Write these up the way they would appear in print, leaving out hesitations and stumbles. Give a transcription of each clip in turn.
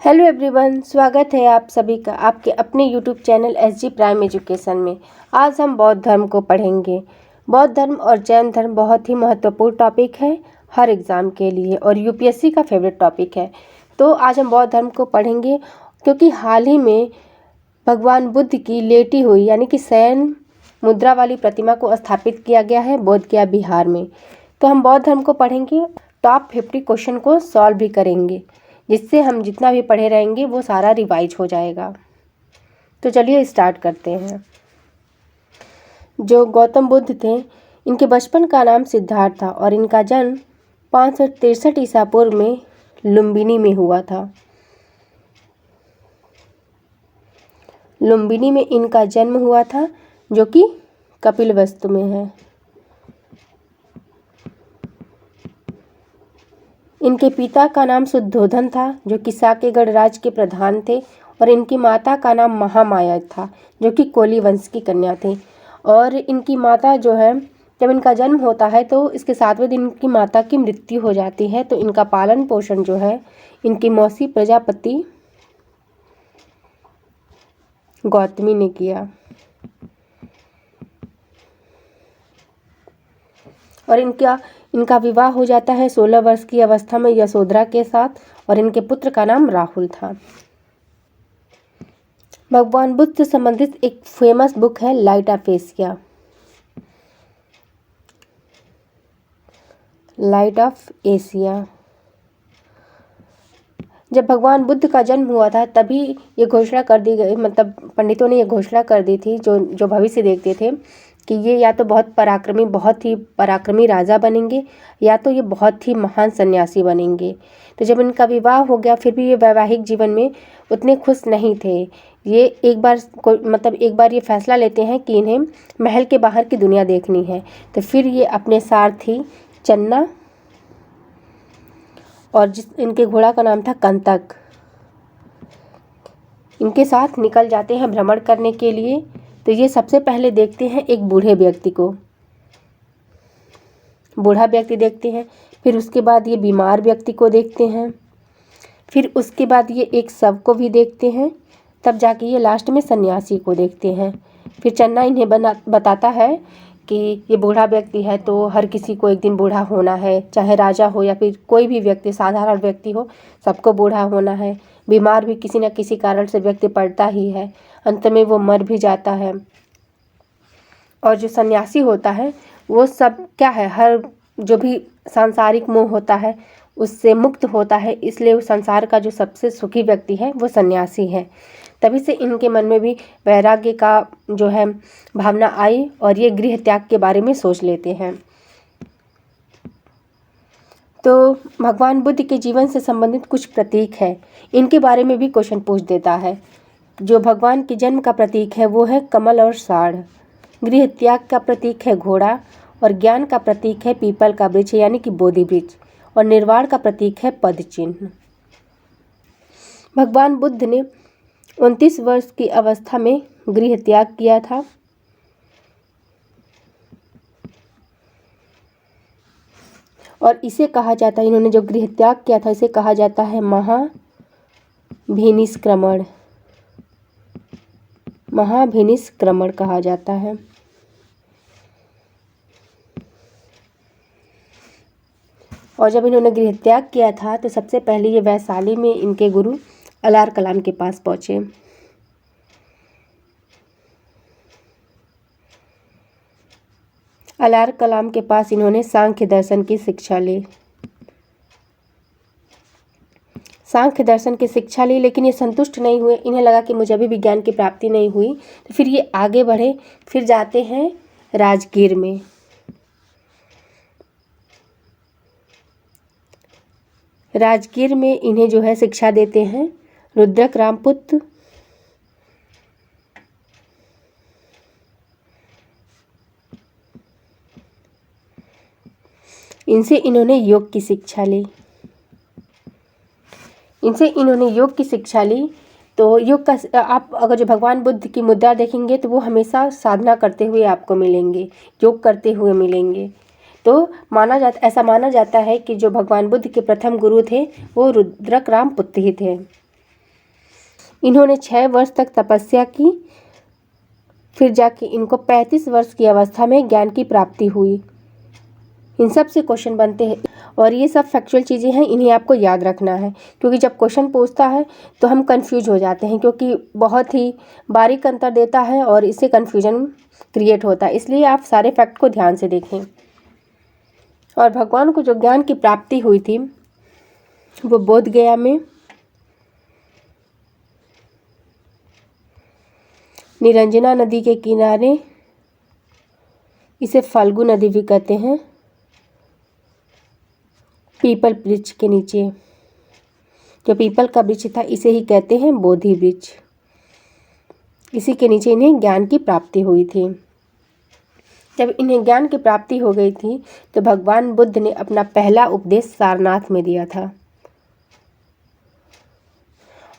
Hello everyone, स्वागत है आप सभी का आपके अपने YouTube channel SG prime education में। आज हम बौद्ध धर्म को पढ़ेंगे। बौद्ध धर्म और जैन धर्म बहुत ही महत्वपूर्ण टॉपिक है हर एग्ज़ाम के लिए और यूपीएससी का फेवरेट टॉपिक है। तो आज हम बौद्ध धर्म को पढ़ेंगे क्योंकि हाल ही में भगवान बुद्ध की लेटी हुई यानी कि शयन मुद्रा वाली प्रतिमा को स्थापित किया गया है बोध गया बिहार में। तो हम बौद्ध धर्म को पढ़ेंगे, टॉप 50 क्वेश्चन को सॉल्व भी करेंगे, जिससे हम जितना भी पढ़े रहेंगे वो सारा रिवाइज हो जाएगा। तो चलिए स्टार्ट करते हैं। जो गौतम बुद्ध थे, इनके बचपन का नाम सिद्धार्थ था और इनका जन्म 563 ईसा पूर्व में लुम्बिनी में हुआ था। लुम्बिनी में इनका जन्म हुआ था, जो कि कपिलवस्तु में है। इनके पिता का नाम शुद्धोधन था, जो कि साकेगढ़ राज्य के प्रधान थे, और इनकी माता का नाम महामाया था, जो कि कोली वंश की कन्या थी। और इनकी माता जो है, जब इनका जन्म होता है तो इसके 7वें दिन इनकी माता की मृत्यु हो जाती है। तो इनका पालन पोषण जो है इनकी मौसी प्रजापति गौतमी ने किया। और इनका विवाह हो जाता है 16 वर्ष की अवस्था में यशोधरा के साथ, और इनके पुत्र का नाम राहुल था। भगवान बुद्ध से संबंधित एक फेमस बुक है light of Asia. Light of Asia. जब भगवान बुद्ध का जन्म हुआ था तभी ये घोषणा कर दी गई, मतलब पंडितों ने ये घोषणा कर दी थी, जो भविष्य देखते थे, कि ये या तो बहुत ही पराक्रमी राजा बनेंगे, या तो ये बहुत ही महान सन्यासी बनेंगे। तो जब इनका विवाह हो गया फिर भी ये वैवाहिक जीवन में उतने खुश नहीं थे। ये एक बार ये फैसला लेते हैं कि इन्हें महल के बाहर की दुनिया देखनी है। तो फिर ये अपने सारथी चन्ना और इनके घोड़ा का नाम था कंतक, इनके साथ निकल जाते हैं भ्रमण करने के लिए। तो ये सबसे पहले देखते हैं एक बूढ़ा व्यक्ति देखते हैं, फिर उसके बाद ये बीमार व्यक्ति को देखते हैं, फिर उसके बाद ये एक शव को भी देखते हैं, तब जाके ये लास्ट में सन्यासी को देखते हैं। फिर चन्ना इन्हें बताता है कि ये बूढ़ा व्यक्ति है तो हर किसी को एक दिन बूढ़ा होना है, चाहे राजा हो या फिर कोई भी व्यक्ति, साधारण व्यक्ति हो, सबको बूढ़ा होना है। बीमार भी किसी न किसी कारण से व्यक्ति पड़ता ही है, अंत में वो मर भी जाता है। और जो सन्यासी होता है वो सब क्या है, हर जो भी सांसारिक मोह होता है उससे मुक्त होता है, इसलिए उस संसार का जो सबसे सुखी व्यक्ति है वो सन्यासी है। तभी से इनके मन में भी वैराग्य का जो है भावना आई और ये गृह त्याग के बारे में सोच लेते हैं। तो भगवान बुद्ध के जीवन से संबंधित कुछ प्रतीक है, इनके बारे में भी क्वेश्चन पूछ देता है। जो भगवान के जन्म का प्रतीक है वो है कमल और साढ़, गृह त्याग का प्रतीक है घोड़ा, और ज्ञान का प्रतीक है पीपल का वृक्ष यानी कि बोधि वृक्ष, और निर्वाण का प्रतीक है पद चिन्ह। भगवान बुद्ध ने 29 वर्ष की अवस्था में गृह त्याग किया था। और इसे कहा जाता है, इन्होंने जो गृह त्याग किया था इसे कहा जाता है महाभिनिष्क्रमण कहा जाता है। और जब इन्होंने गृह त्याग किया था तो सबसे पहले ये वैशाली में इनके गुरु अलार कलाम के पास पहुँचे। अलार कलाम के पास इन्होंने सांख्य दर्शन की शिक्षा ली, लेकिन ये संतुष्ट नहीं हुए। इन्हें लगा कि मुझे अभी भी ज्ञान की प्राप्ति नहीं हुई, तो फिर ये आगे बढ़े, फिर जाते हैं राजगीर में। राजगीर में इन्हें जो है शिक्षा देते हैं रुद्रक रामपुत्र, इनसे इन्होंने योग की शिक्षा ली। तो योग का आप अगर जो भगवान बुद्ध की मुद्रा देखेंगे तो वो हमेशा साधना करते हुए आपको मिलेंगे, योग करते हुए मिलेंगे। तो ऐसा माना जाता है कि जो भगवान बुद्ध के प्रथम गुरु थे वो रुद्रक रामपुत्र ही थे। इन्होंने 6 वर्ष तक तपस्या की, फिर जाके इनको 35 वर्ष की अवस्था में ज्ञान की प्राप्ति हुई। इन सब से क्वेश्चन बनते हैं और ये सब फैक्चुअल चीज़ें हैं, इन्हें आपको याद रखना है, क्योंकि जब क्वेश्चन पूछता है तो हम कंफ्यूज हो जाते हैं, क्योंकि बहुत ही बारीक अंतर देता है और इससे कंफ्यूजन क्रिएट होता है। इसलिए आप सारे फैक्ट को ध्यान से देखें। और भगवान को जो ज्ञान की प्राप्ति हुई थी वो बोध गया में निरंजना नदी के किनारे, इसे फाल्गु नदी भी कहते हैं, पीपल वृक्ष के नीचे, जो पीपल का वृक्ष था इसे ही कहते हैं बोधि वृक्ष, इसी के नीचे इन्हें ज्ञान की प्राप्ति हुई थी। जब इन्हें ज्ञान की प्राप्ति हो गई थी तो भगवान बुद्ध ने अपना पहला उपदेश सारनाथ में दिया था।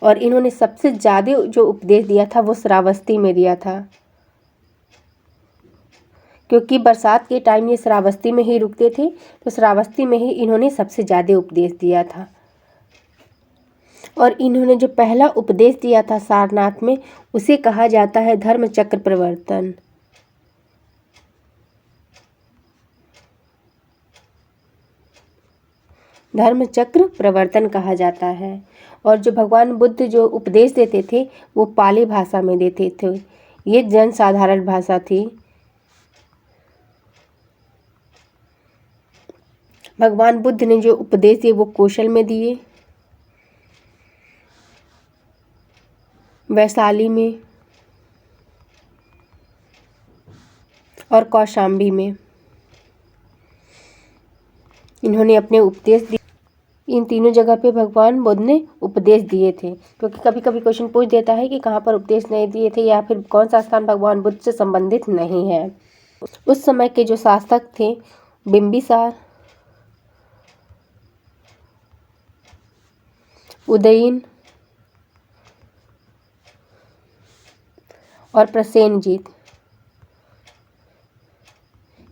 और इन्होंने सबसे ज़्यादा जो उपदेश दिया था वो श्रावस्ती में दिया था, क्योंकि बरसात के टाइम ये श्रावस्ती में ही रुकते थे, तो श्रावस्ती में ही इन्होंने सबसे ज़्यादा उपदेश दिया था। और इन्होंने जो पहला उपदेश दिया था सारनाथ में, उसे कहा जाता है धर्म चक्र प्रवर्तन। धर्म चक्र प्रवर्तन कहा जाता है। और जो भगवान बुद्ध जो उपदेश देते थे वो पाली भाषा में देते थे, ये जन साधारण भाषा थी। भगवान बुद्ध ने जो उपदेश दिए वो कौशल में दिए, वैशाली में और कौशाम्बी में इन्होंने अपने उपदेश दिए। इन तीनों जगह पे भगवान बुद्ध ने उपदेश दिए थे, क्योंकि कभी कभी क्वेश्चन पूछ देता है कि कहाँ पर उपदेश नहीं दिए थे या फिर कौन सा स्थान भगवान बुद्ध से संबंधित नहीं है। उस समय के जो शासक थे बिंबिसार, उदयन और प्रसेनजीत,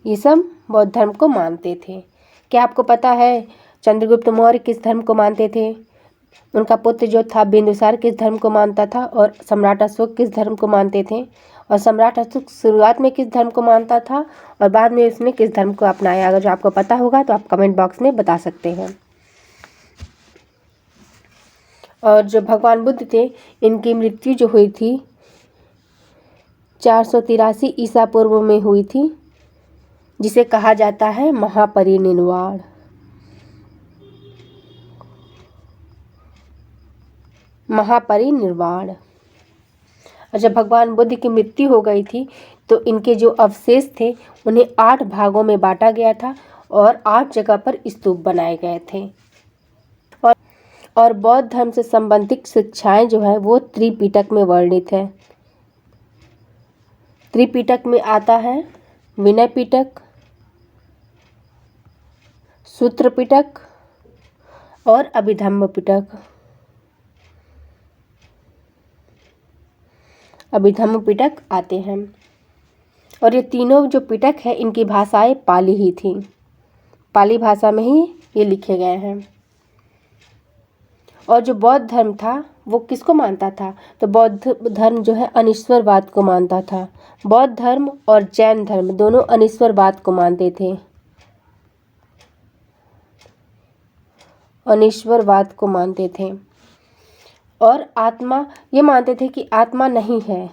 ये सब बौद्ध धर्म को मानते थे। क्या आपको पता है चंद्रगुप्त मौर्य किस धर्म को मानते थे? उनका पुत्र जो था बिंदुसार किस धर्म को मानता था? और सम्राट अशोक किस धर्म को मानते थे? और सम्राट अशोक शुरुआत में किस धर्म को मानता था और बाद में उसने किस धर्म को अपनाया? अगर जो आपको पता होगा तो आप कमेंट बॉक्स में बता सकते हैं। और जो भगवान बुद्ध थे, इनकी मृत्यु जो हुई थी 483 ईसा पूर्व में हुई थी, जिसे कहा जाता है महापरिनिर्वाण। महापरिनिर्वाण। और जब भगवान बुद्ध की मृत्यु हो गई थी तो इनके जो अवशेष थे उन्हें 8 भागों में बांटा गया था और 8 जगह पर स्तूप बनाए गए थे। और बौद्ध धर्म से संबंधित शिक्षाएं जो है वो त्रिपिटक में वर्णित है। त्रिपिटक में आता है विनय पिटक, सूत्र पिटक और अभिधम्म पिटक। अभिधम्म पिटक आते हैं। और ये तीनों जो पिटक है इनकी भाषाएं पाली ही थी, पाली भाषा में ही ये लिखे गए हैं। और जो बौद्ध धर्म था वो किसको मानता था? तो बौद्ध धर्म जो है अनीश्वरवाद को मानता था। बौद्ध धर्म और जैन धर्म दोनों अनीश्वरवाद को मानते थे, अनीश्वरवाद को मानते थे। और आत्मा, ये मानते थे कि आत्मा नहीं है,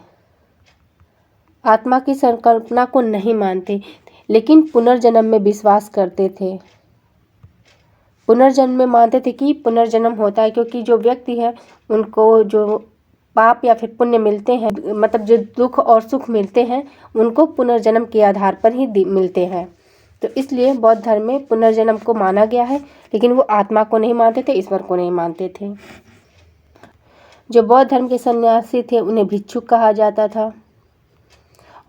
आत्मा की संकल्पना को नहीं मानते, लेकिन पुनर्जन्म में विश्वास करते थे। पुनर्जन्म में मानते थे कि पुनर्जन्म होता है, क्योंकि जो व्यक्ति है उनको जो पाप या फिर पुण्य मिलते हैं, मतलब जो दुख और सुख मिलते हैं उनको पुनर्जन्म के आधार पर ही मिलते हैं। तो इसलिए बौद्ध धर्म में पुनर्जन्म को माना गया है, लेकिन वो आत्मा को नहीं मानते थे, ईश्वर को नहीं मानते थे। जो बौद्ध धर्म के सन्यासी थे उन्हें भिक्षुक कहा जाता था,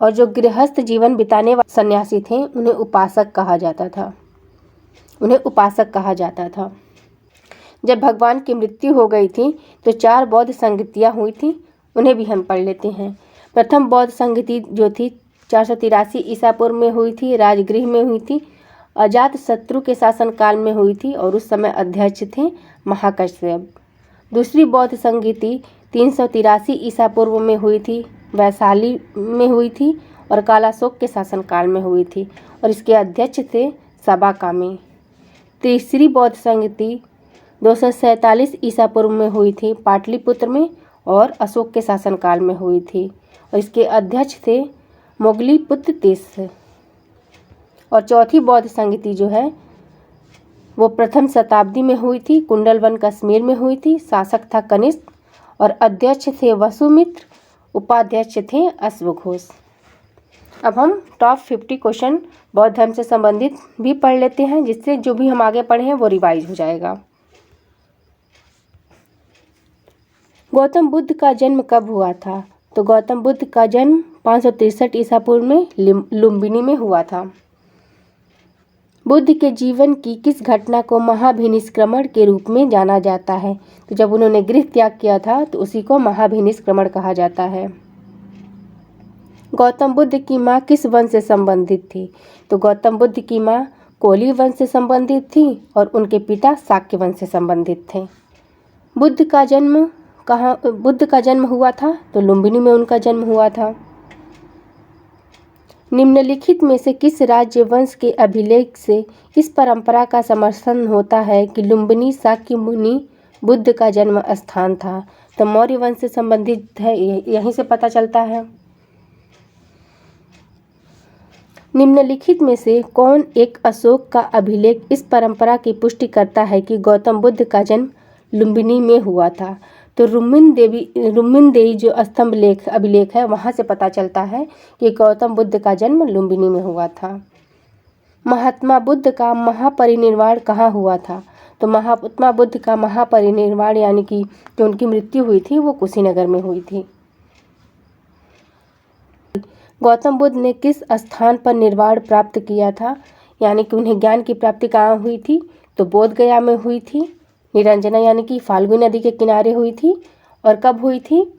और जो गृहस्थ जीवन बिताने वाले सन्यासी थे उन्हें उपासक कहा जाता था, उन्हें उपासक कहा जाता था। जब भगवान की मृत्यु हो गई थी तो 4 बौद्ध संगतियाँ हुई थी, उन्हें भी हम पढ़ लेते हैं। प्रथम बौद्ध संगति जो थी 483 ईसा पूर्व में हुई थी, राजगृह में हुई थी, अजात शत्रु के शासनकाल में हुई थी और उस समय अध्यक्ष थे महाकश्यप। दूसरी बौद्ध संगति 383 ईसा पूर्व में हुई थी, वैशाली में हुई थी और कालाशोक के शासनकाल में हुई थी और इसके अध्यक्ष थे सबाकामी। तीसरी बौद्ध संगति 247 ईसा पूर्व में हुई थी, पाटलिपुत्र में और अशोक के शासनकाल में हुई थी और इसके अध्यक्ष थे मोगलीपुत्र तीसरे। और चौथी बौद्ध संगति जो है वो प्रथम शताब्दी में हुई थी, कुंडलवन कश्मीर में हुई थी, शासक था कनिष्क और अध्यक्ष थे वसुमित्र, उपाध्यक्ष थे अश्वघोष। अब हम टॉप 50 क्वेश्चन बौद्ध धर्म से संबंधित भी पढ़ लेते हैं, जिससे जो भी हम आगे पढ़े हैं वो रिवाइज हो जाएगा। गौतम बुद्ध का जन्म कब हुआ था? तो गौतम बुद्ध का जन्म 563 ईसा पूर्व में लुम्बिनी में हुआ था। बुद्ध के जीवन की किस घटना को महाभिनिष्क्रमण के रूप में जाना जाता है? तो जब उन्होंने गृह त्याग किया था तो उसी को महाभिनिष्क्रमण कहा जाता है। गौतम बुद्ध की माँ किस वंश से संबंधित थी? तो गौतम बुद्ध की माँ कोली वंश से संबंधित थी और उनके पिता शाक्य वंश से संबंधित थे। बुद्ध का जन्म हुआ था? तो लुम्बिनी में उनका जन्म हुआ था। निम्नलिखित में से किस राज्य वंश के अभिलेख से इस परंपरा का समर्थन होता है कि लुम्बिनी शाक्य मुनि बुद्ध का जन्म स्थान था? तो मौर्य वंश से संबंधित है, यहीं से पता चलता है। निम्नलिखित में से कौन एक अशोक का अभिलेख इस परंपरा की पुष्टि करता है कि गौतम बुद्ध का जन्म लुम्बिनी में हुआ था? तो रुम्मिनदेई जो स्तंभ लेख अभिलेख है वहाँ से पता चलता है कि गौतम बुद्ध का जन्म लुम्बिनी में हुआ था। महात्मा बुद्ध का महापरिनिर्वाण कहाँ हुआ था? तो महात्मा बुद्ध का महापरिनिर्वाण यानी कि जो उनकी मृत्यु हुई थी वो कुशीनगर में हुई थी। गौतम बुद्ध ने किस स्थान पर निर्वाण प्राप्त किया था, यानी कि उन्हें ज्ञान की प्राप्ति कहाँ हुई थी? तो बोध गया में हुई थी। निरंजना यानी कि फाल्गुनी नदी के किनारे हुई थी और कब हुई थी?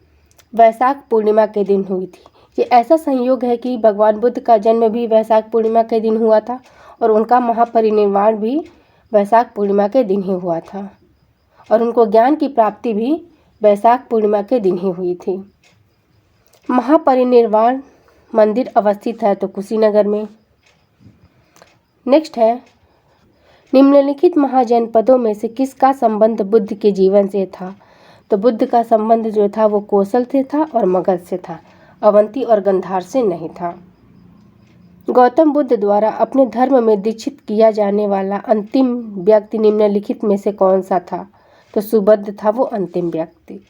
वैशाख पूर्णिमा के दिन हुई थी। ये ऐसा संयोग है कि भगवान बुद्ध का जन्म भी वैशाख पूर्णिमा के दिन हुआ था और उनका महापरिनिर्वाण भी वैशाख पूर्णिमा के दिन ही हुआ था और उनको ज्ञान की प्राप्ति भी वैशाख पूर्णिमा के दिन ही हुई थी। महापरिनिर्वाण मंदिर अवस्थित है तो कुशीनगर में। नेक्स्ट है, निम्नलिखित महाजनपदों में से किसका संबंध बुद्ध के जीवन से था? तो बुद्ध का संबंध जो था वो कौशल से था और मगध से था, अवंती और गंधार से नहीं था। गौतम बुद्ध द्वारा अपने धर्म में दीक्षित किया जाने वाला अंतिम व्यक्ति निम्नलिखित में से कौन सा था? तो सुबुद्ध था वो अंतिम व्यक्ति।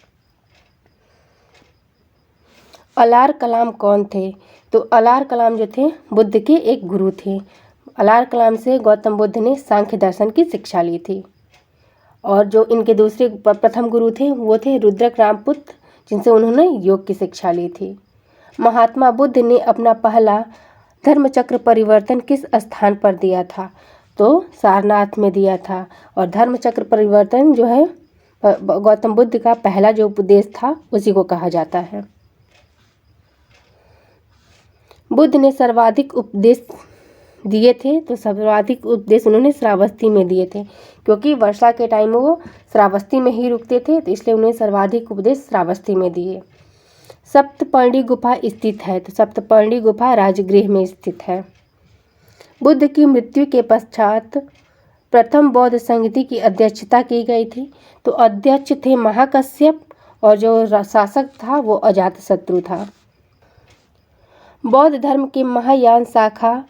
अलार कलाम कौन थे? तो अलार कलाम जो थे बुद्ध के एक गुरु थे। अलार कलाम से गौतम बुद्ध ने सांख्य दर्शन की शिक्षा ली थी और जो इनके दूसरे प्रथम गुरु थे वो थे रुद्रक रामपुत्र, जिनसे उन्होंने योग की शिक्षा ली थी। महात्मा बुद्ध ने अपना पहला धर्मचक्र परिवर्तन किस स्थान पर दिया था? तो सारनाथ में दिया था और धर्मचक्र परिवर्तन जो है गौतम बुद्ध का पहला जो उपदेश था उसी को कहा जाता है। बुद्ध ने सर्वाधिक उपदेश दिए थे तो सर्वाधिक उपदेश उन्होंने श्रावस्ती में दिए थे, क्योंकि वर्षा के टाइम में वो श्रावस्ती में ही रुकते थे तो इसलिए उन्हें सर्वाधिक उपदेश श्रावस्ती में दिए। सप्तपर्णी गुफा स्थित है तो सप्तपर्णी गुफा राजगृह में स्थित है। बुद्ध की मृत्यु के पश्चात प्रथम बौद्ध संगति की अध्यक्षता की गई थी तो अध्यक्ष थे महाकश्यप और जो शासक था वो अजातशत्रु था। बौद्ध धर्म की महायान शाखा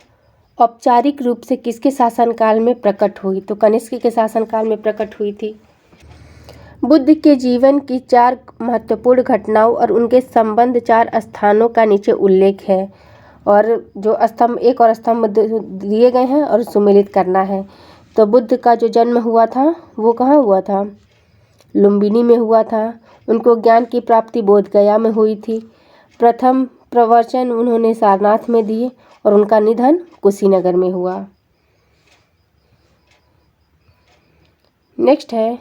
औपचारिक रूप से किसके शासनकाल में प्रकट हुई? तो कनिष्क के शासनकाल में प्रकट हुई थी। बुद्ध के जीवन की 4 महत्वपूर्ण घटनाओं और उनके संबंध 4 स्थानों का नीचे उल्लेख है और जो स्तंभ एक और स्तंभ दिए गए हैं और सुमेलित करना है। तो बुद्ध का जो जन्म हुआ था वो कहाँ हुआ था? लुम्बिनी में हुआ था। उनको ज्ञान की प्राप्ति बोध गया में हुई थी। प्रथम प्रवचन उन्होंने सारनाथ में दिए और उनका निधन कुशीनगर में हुआ। नेक्स्ट है,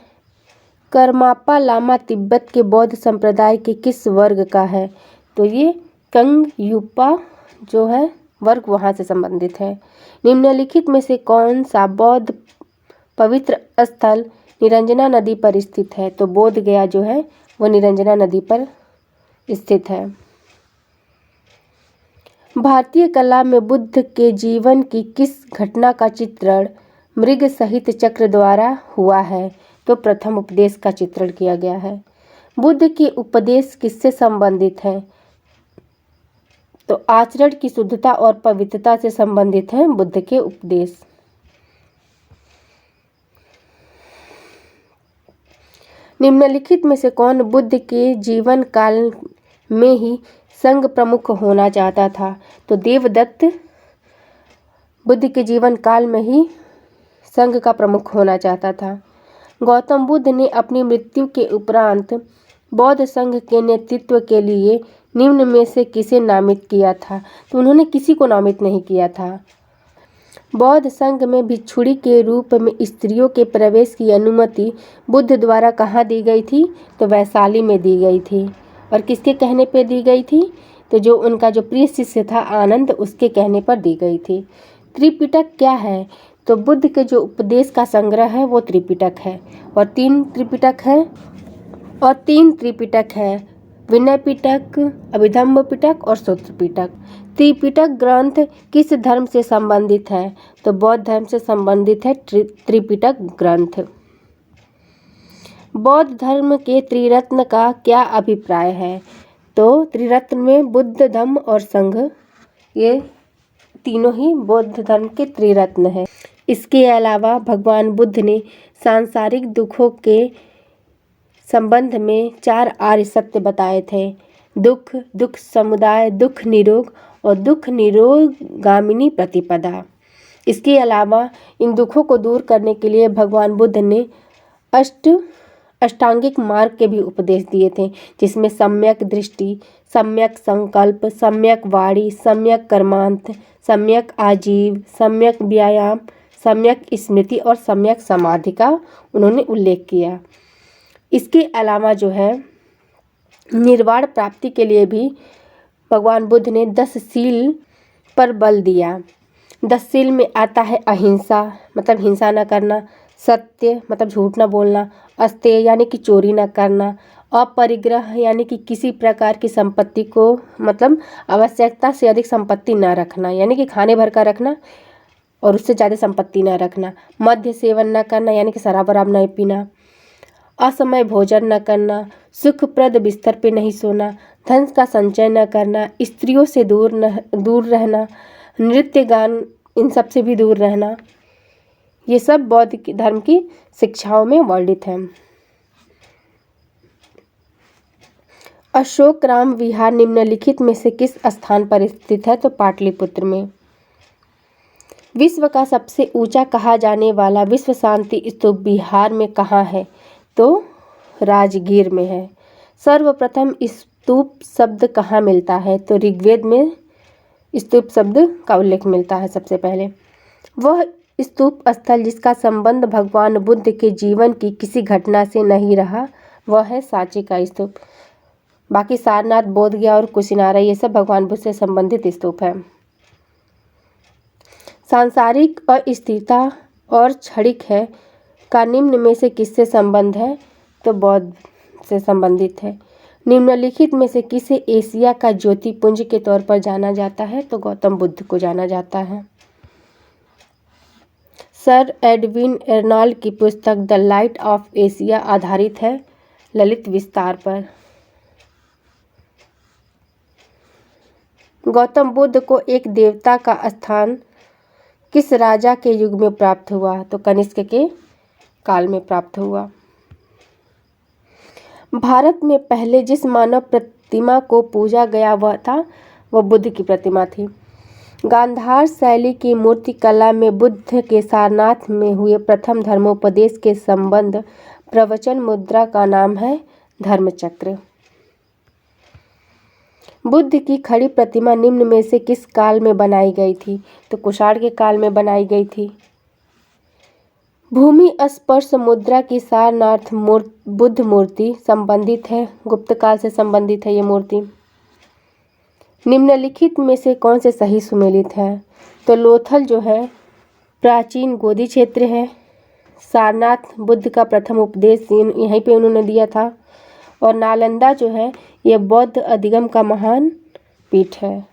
करमापा लामा तिब्बत के बौद्ध संप्रदाय के किस वर्ग का है? तो ये कंगयुपा जो है वर्ग वहाँ से संबंधित है। निम्नलिखित में से कौन सा बौद्ध पवित्र स्थल निरंजना नदी पर स्थित है? तो बोध गया जो है वो निरंजना नदी पर स्थित है। भारतीय कला में बुद्ध के जीवन की किस घटना का चित्रण मृग सहित चक्र द्वारा हुआ है? तो प्रथम उपदेश का चित्रण किया गया है। बुद्ध के उपदेश किससे संबंधित है? तो आचरण की शुद्धता और पवित्रता से संबंधित है बुद्ध के उपदेश। निम्नलिखित में से कौन बुद्ध के जीवन काल में ही संघ प्रमुख होना चाहता था? तो देवदत्त बुद्ध के जीवन काल में ही संघ का प्रमुख होना चाहता था। गौतम बुद्ध ने अपनी मृत्यु के उपरांत बौद्ध संघ के नेतृत्व के लिए निम्न में से किसे नामित किया था? तो उन्होंने किसी को नामित नहीं किया था। बौद्ध संघ में भिक्षुणी के रूप में स्त्रियों के प्रवेश की अनुमति बुद्ध द्वारा कहाँ दी गई थी? तो वैशाली में दी गई थी। और किसके कहने पे दी गई थी? तो जो उनका जो प्रिय शिष्य था आनंद, उसके कहने पर दी गई थी। त्रिपिटक क्या है? तो बुद्ध के जो उपदेश का संग्रह है वो त्रिपिटक है। और तीन त्रिपिटक है, विनय पिटक, अभिधम्म पिटक और सूत्र पिटक। त्रिपिटक ग्रंथ किस धर्म से संबंधित है? तो बौद्ध धर्म से संबंधित है त्रिपिटक ग्रंथ। बौद्ध धर्म के त्रिरत्न का क्या अभिप्राय है? तो त्रिरत्न में बुद्ध, धम्म और संघ, ये तीनों ही बौद्ध धर्म के त्रिरत्न है। इसके अलावा भगवान बुद्ध ने सांसारिक दुखों के संबंध में 4 आर्य सत्य बताए थे: दुख, दुख समुदाय, दुख निरोग और दुख निरोगामिनी प्रतिपदा। इसके अलावा इन दुखों को दूर करने के लिए भगवान बुद्ध ने अष्टांगिक मार्ग के भी उपदेश दिए थे, जिसमें सम्यक दृष्टि, सम्यक संकल्प, सम्यक वाणी, सम्यक कर्मांत, सम्यक आजीव, सम्यक व्यायाम, सम्यक स्मृति और सम्यक समाधि का उन्होंने उल्लेख किया। इसके अलावा जो है निर्वाण प्राप्ति के लिए भी भगवान बुद्ध ने 10 शील पर बल दिया। 10 शील में आता है अहिंसा, मतलब हिंसा न करना; सत्य, मतलब झूठ न बोलना; अस्तेय, यानी कि चोरी न करना; अपरिग्रह, यानी कि किसी प्रकार की संपत्ति को, मतलब आवश्यकता से अधिक संपत्ति न रखना, यानी कि खाने भर का रखना और उससे ज़्यादा संपत्ति न रखना; मद्य सेवन न करना, यानी कि शराब वराब नहीं पीना; असमय भोजन न करना; सुखप्रद बिस्तर पे नहीं सोना; धन का संचय न करना; स्त्रियों से दूर रहना; नृत्य गान, इन सब से भी दूर रहना। ये सब बौद्ध धर्म की शिक्षाओं में वर्णित है। अशोकराम विहार निम्नलिखित में से किस स्थान पर स्थित है? तो पाटलिपुत्र में। विश्व का सबसे ऊंचा कहा जाने वाला विश्व शांति स्तूप बिहार में कहाँ है? तो राजगीर में है। सर्वप्रथम स्तूप शब्द कहाँ मिलता है? तो ऋग्वेद में स्तूप शब्द का उल्लेख मिलता है सबसे पहले। वह स्तूप स्थल जिसका संबंध भगवान बुद्ध के जीवन की किसी घटना से नहीं रहा, वह है सांची का स्तूप। बाकी सारनाथ, बोध गया और कुशिनारा, ये सब भगवान बुद्ध से संबंधित स्तूप है। सांसारिक अस्थिरता और क्षणिक है का निम्न में से किससे संबंध है? तो बौद्ध से संबंधित है। निम्नलिखित में से किसे एशिया का ज्योतिपुंज के तौर पर जाना जाता है? तो गौतम बुद्ध को जाना जाता है। सर एडविन एर्नॉल्ड की पुस्तक द लाइट ऑफ एशिया आधारित है ललित विस्तार पर। गौतम बुद्ध को एक देवता का स्थान किस राजा के युग में प्राप्त हुआ? तो कनिष्क के काल में प्राप्त हुआ। भारत में पहले जिस मानव प्रतिमा को पूजा गया वह बुद्ध की प्रतिमा थी। गांधार शैली की मूर्ति कला में बुद्ध के सारनाथ में हुए प्रथम धर्मोपदेश के संबंध प्रवचन मुद्रा का नाम है धर्मचक्र। बुद्ध की खड़ी प्रतिमा निम्न में से किस काल में बनाई गई थी? तो कुषाण के काल में बनाई गई थी। भूमि स्पर्श मुद्रा की सारनाथ बुद्ध मूर्ति संबंधित है, गुप्त काल से संबंधित है ये मूर्ति। निम्नलिखित में से कौन से सही सुमेलित है? तो लोथल जो है प्राचीन गोदी क्षेत्र है। सारनाथ बुद्ध का प्रथम उपदेश यहीं पे उन्होंने दिया था। और नालंदा जो है ये बौद्ध अधिगम का महान पीठ है।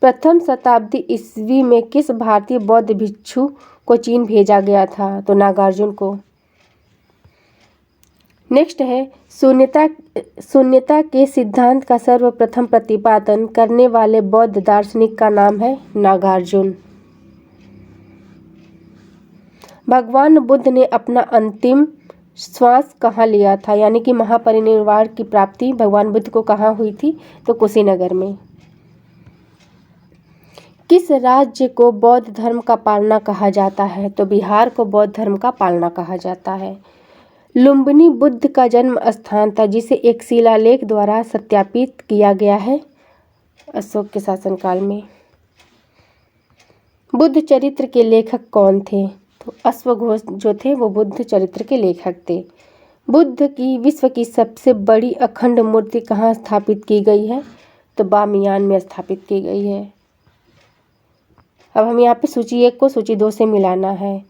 प्रथम शताब्दी ईस्वी में किस भारतीय बौद्ध भिक्षु को चीन भेजा गया था? तो नागार्जुन को। नेक्स्ट है शून्यता के सिद्धांत का सर्वप्रथम प्रतिपादन करने वाले बौद्ध दार्शनिक का नाम है नागार्जुन। भगवान बुद्ध ने अपना अंतिम श्वास कहाँ लिया था, यानी कि महापरिनिर्वाण की प्राप्ति भगवान बुद्ध को कहाँ हुई थी? तो कुशीनगर में। किस राज्य को बौद्ध धर्म का पालना कहा जाता है? तो बिहार को बौद्ध धर्म का पालना कहा जाता है। लुम्बिनी बुद्ध का जन्म स्थान था जिसे एक शिलालेख द्वारा सत्यापित किया गया है अशोक के शासनकाल में। बुद्ध चरित्र के लेखक कौन थे? तो अश्वघोष जो थे वो बुद्ध चरित्र के लेखक थे। बुद्ध की विश्व की सबसे बड़ी अखंड मूर्ति कहाँ स्थापित की गई है? तो बामियान में स्थापित की गई है। अब हम यहाँ पे सूची 1 को सूची 2 से मिलाना है।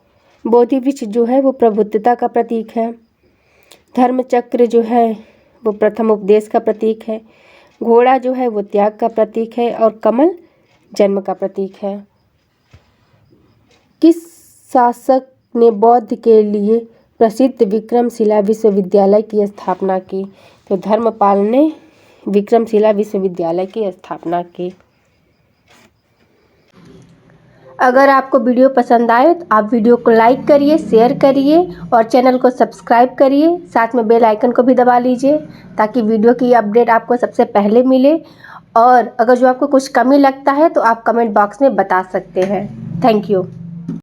बोधि वृक्ष जो है वो प्रबुद्धता का प्रतीक है। धर्म चक्र जो है वो प्रथम उपदेश का प्रतीक है। घोड़ा जो है वो त्याग का प्रतीक है और कमल जन्म का प्रतीक है। किस शासक ने बौद्ध के लिए प्रसिद्ध विक्रमशिला विश्वविद्यालय की स्थापना की? तो धर्मपाल ने विक्रमशिला विश्वविद्यालय की स्थापना की। अगर आपको वीडियो पसंद आए तो आप वीडियो को लाइक करिए, शेयर करिए और चैनल को सब्सक्राइब करिए। साथ में बेल आइकन को भी दबा लीजिए ताकि वीडियो की अपडेट आपको सबसे पहले मिले। और अगर जो आपको कुछ कमी लगता है तो आप कमेंट बॉक्स में बता सकते हैं। Thank you.